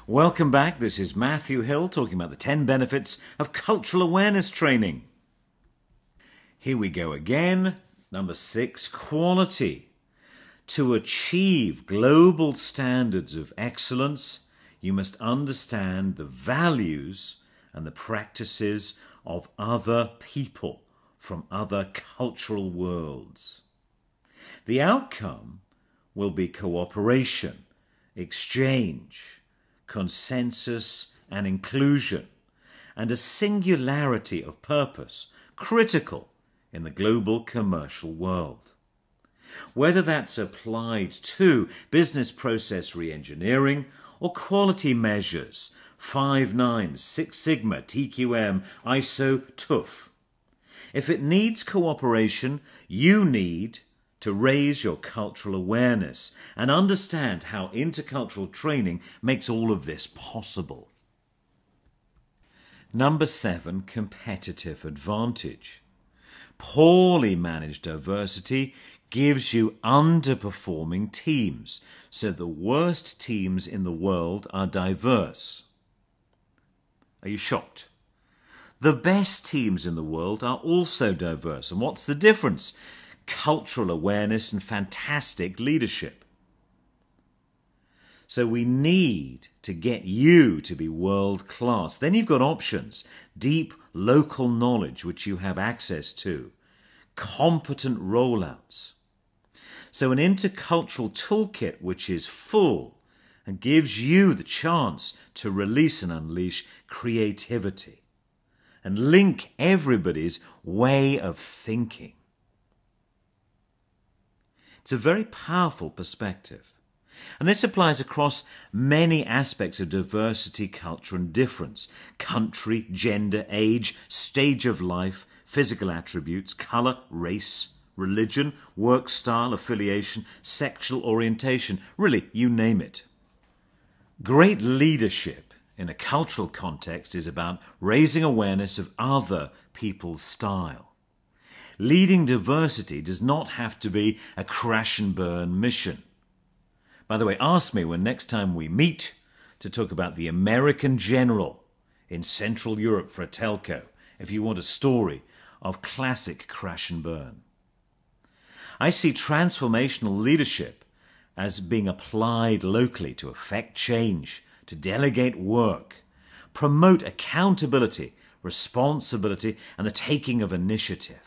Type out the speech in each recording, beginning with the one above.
Welcome back. This is Matthew Hill talking about the 10 benefits of cultural awareness training. Here we go again. Number 6, quality. To achieve global standards of excellence, you must understand the values and the practices of other people from other cultural worlds. The outcome will be cooperation, exchange, consensus and inclusion, and a singularity of purpose critical in the global commercial world. Whether that's applied to business process re-engineering or quality measures, 5 Nines, 6 Sigma, TQM, ISO, TÜV. If it needs cooperation, you need to raise your cultural awareness and understand how intercultural training makes all of this possible. Number 7, competitive advantage. Poorly managed diversity gives you underperforming teams, so the worst teams in the world are diverse. Are you shocked? The best teams in the world are also diverse. And what's the difference? Cultural awareness and fantastic leadership. So we need to get you to be world class. Then you've got options. Deep local knowledge which you have access to. Competent rollouts. So an intercultural toolkit which is full and gives you the chance to release and unleash creativity and link everybody's way of thinking. It's a very powerful perspective. And this applies across many aspects of diversity, culture and difference. Country, gender, age, stage of life, physical attributes, colour, race, religion, work style, affiliation, sexual orientation, really, you name it. Great leadership in a cultural context is about raising awareness of other people's style. Leading diversity does not have to be a crash and burn mission. By the way, ask me when next time we meet to talk about the American general in Central Europe for a telco, if you want a story of classic crash and burn. I see transformational leadership as being applied locally to effect change, to delegate work, promote accountability, responsibility, and the taking of initiative,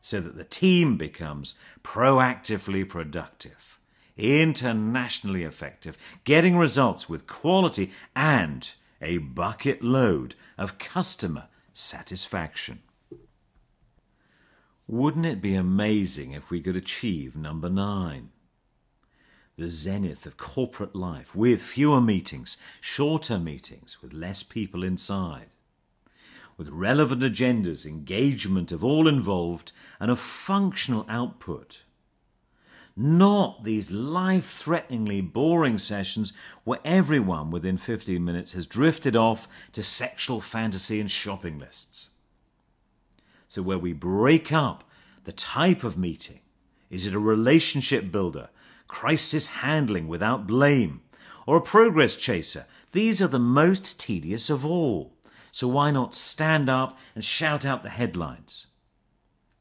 so that the team becomes proactively productive, internationally effective, getting results with quality and a bucket load of customer satisfaction. Wouldn't it be amazing if we could achieve number 9? The zenith of corporate life with fewer meetings, shorter meetings with less people inside, with relevant agendas, engagement of all involved, and a functional output. Not these life-threateningly boring sessions where everyone within 15 minutes has drifted off to sexual fantasy and shopping lists. So where we break up the type of meeting, is it a relationship builder, crisis handling without blame, or a progress chaser? These are the most tedious of all. So why not stand up and shout out the headlines?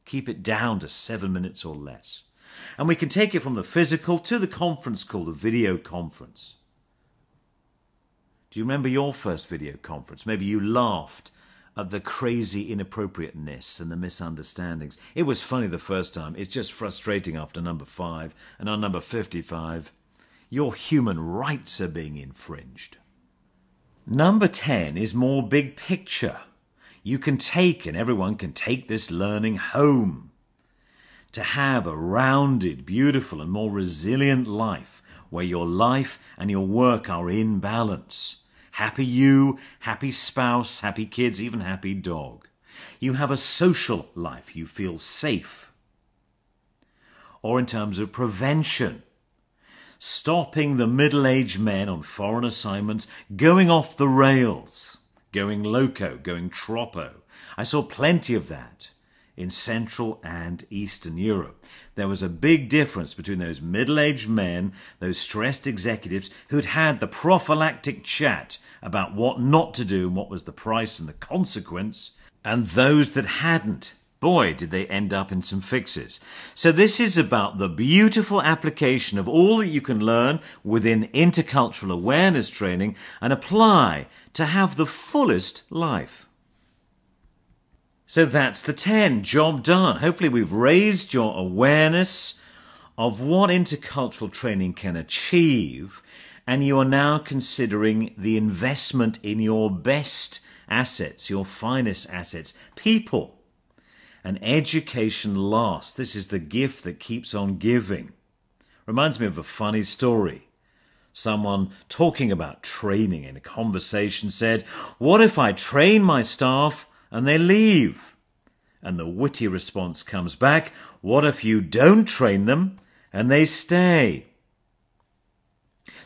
Keep it down to 7 minutes or less. And we can take it from the physical to the conference call, the video conference. Do you remember your first video conference? Maybe you laughed at the crazy inappropriateness and the misunderstandings. It was funny the first time. It's just frustrating after number 5. And on number 55, your human rights are being infringed. Number 10 is more big picture. You can take, and everyone can take this learning home. To have a rounded, beautiful and more resilient life where your life and your work are in balance. Happy you, happy spouse, happy kids, even happy dog. You have a social life, you feel safe. Or in terms of prevention, stopping the middle-aged men on foreign assignments going off the rails, going loco, going troppo. I saw plenty of that in Central and Eastern Europe. There was a big difference between those middle-aged men, those stressed executives who'd had the prophylactic chat about what not to do and what was the price and the consequence, and those that hadn't. Boy, did they end up in some fixes. So this is about the beautiful application of all that you can learn within intercultural awareness training and apply to have the fullest life. So that's the 10. Job done. Hopefully we've raised your awareness of what intercultural training can achieve, and you are now considering the investment in your best assets, your finest assets, people. And education lasts. This is the gift that keeps on giving. Reminds me of a funny story. Someone talking about training in a conversation said, "What if I train my staff and they leave?" And the witty response comes back, "What if you don't train them and they stay?"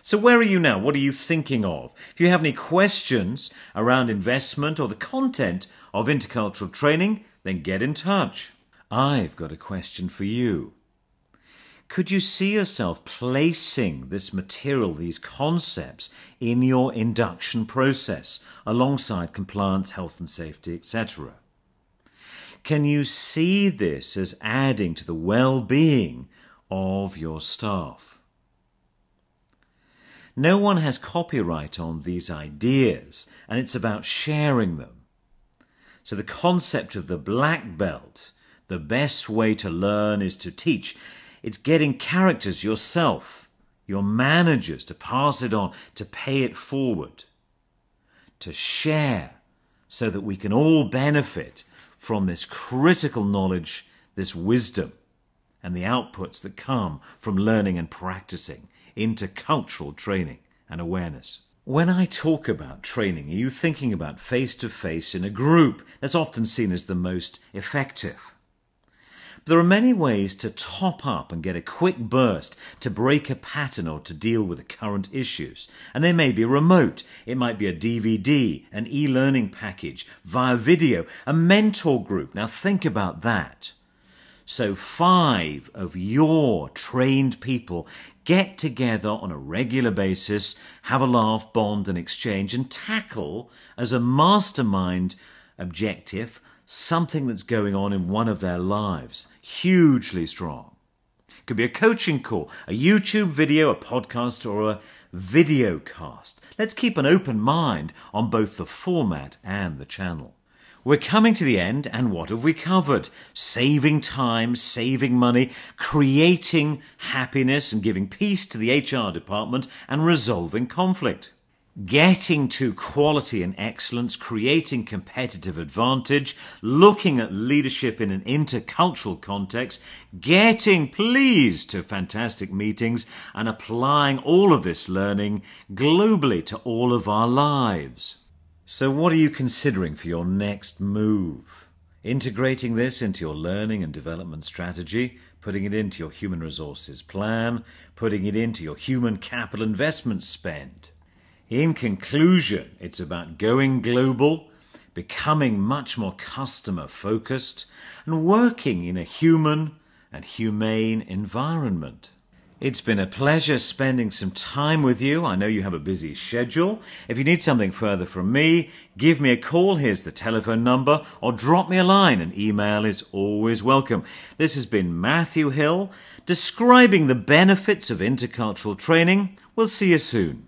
So where are you now? What are you thinking of? If you have any questions around investment or the content of intercultural training, then get in touch. I've got a question for you. Could you see yourself placing this material, these concepts, in your induction process alongside compliance, health and safety, etc.? Can you see this as adding to the well-being of your staff? No one has copyright on these ideas, and it's about sharing them. So the concept of the black belt, the best way to learn is to teach. It's getting characters yourself, your managers, to pass it on, to pay it forward, to share so that we can all benefit from this critical knowledge, this wisdom, and the outputs that come from learning and practicing intercultural training and awareness. When I talk about training, are you thinking about face-to-face in a group? That's often seen as the most effective. But there are many ways to top up and get a quick burst to break a pattern or to deal with the current issues. And they may be remote. It might be a DVD, an e-learning package, via video, a mentor group. Now think about that. So 5 of your trained people get together on a regular basis, have a laugh, bond and exchange, and tackle as a mastermind objective something that's going on in one of their lives. Hugely strong. It could be a coaching call, a YouTube video, a podcast, or a video cast. Let's keep an open mind on both the format and the channel. We're coming to the end, and what have we covered? Saving time, saving money, creating happiness and giving peace to the HR department, and resolving conflict. Getting to quality and excellence, creating competitive advantage, looking at leadership in an intercultural context, getting pleased to fantastic meetings, and applying all of this learning globally to all of our lives. So what are you considering for your next move? Integrating this into your learning and development strategy, putting it into your human resources plan, putting it into your human capital investment spend. In conclusion, it's about going global, becoming much more customer focused, and working in a human and humane environment. It's been a pleasure spending some time with you. I know you have a busy schedule. If you need something further from me, give me a call. Here's the telephone number, or drop me a line. An email is always welcome. This has been Matthew Hill, describing the benefits of intercultural training. We'll see you soon.